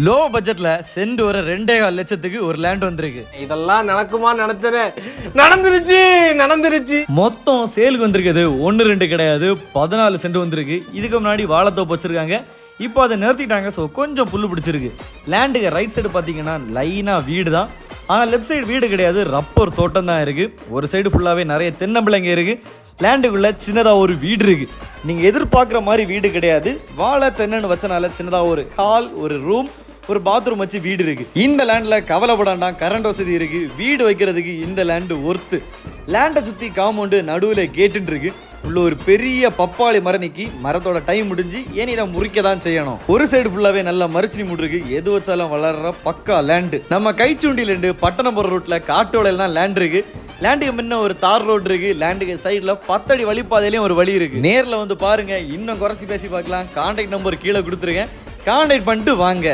Low பட்ஜெட்ல send ஒரு 2.25 லட்சத்துக்கு ஒரு லேண்ட் வந்திருக்கு. இதெல்லாம் நடக்குமா நினைச்சேன், நடந்துருச்சு. மொத்தம் சேலுக்கு வந்திருக்குது 1-2 கிடையாது, 14 சென்ட் வந்திருக்கு. இதுக்கு முன்னாடி வாழைத்தோப்பு வச்சிருக்காங்க, இப்போ அதை நிறுத்திட்டாங்க. ஸோ கொஞ்சம் புல்லு பிடிச்சிருக்கு. லேண்டுக்கு ரைட் சைடு பார்த்தீங்கன்னா லைனாக வீடு தான், ஆனால் லெஃப்ட் சைடு வீடு கிடையாது, ரப்பர் தோட்டம் தான் இருக்குது. ஒரு சைடு ஃபுல்லாகவே நிறைய தென்னம்பிள்ளைங்க இருக்குது. லேண்டுக்குள்ளே சின்னதாக ஒரு வீடு இருக்குது. நீங்கள் எதிர்பார்க்குற மாதிரி வீடு கிடையாது, வாழை தென்னன்னு வச்சனால சின்னதாக ஒரு ஹால், ஒரு ரூம், ஒரு பாத்ரூம் வச்சு வீடு இருக்குது. இந்த லேண்டில் கவலைப்படாண்டாம், கரண்ட் வசதி இருக்குது. வீடு வைக்கிறதுக்கு இந்த லேண்டு ஒர்த்து. லேண்டை சுற்றி காம்பவுண்டு, நடுவில் கேட்டுன்னு இருக்கு. உள்ள ஒரு பெரிய பப்பாளி மரம் நிற்கி, மரத்தோட டைம் முடிஞ்சு ஏன் இதை முறிக்க தான் செய்யணும். ஒரு சைடு ஃபுல்லாகவே நல்லா மரிச்சினி மூடு இருக்கு. எது வச்சாலும் வளர்ற பக்கா லேண்டு. நம்ம கைச்சூண்டிலேருந்து பட்டணம் போகிற ரூட்டில் காட்டோலையில் தான் லேண்ட் இருக்கு. லேண்டுக்கு முன்ன ஒரு தார் ரோடு இருக்கு. லேண்டுக்கு சைடில் 10 அடி வழிப்பாதையிலையும் ஒரு வழி இருக்கு. நேரில் வந்து பாருங்க, இன்னும் குறைச்சி பேசி பார்க்கலாம். கான்டாக்ட் நம்பர் கீழே கொடுத்துருக்கேன், கான்டாக்ட் பண்ணிட்டு வாங்க.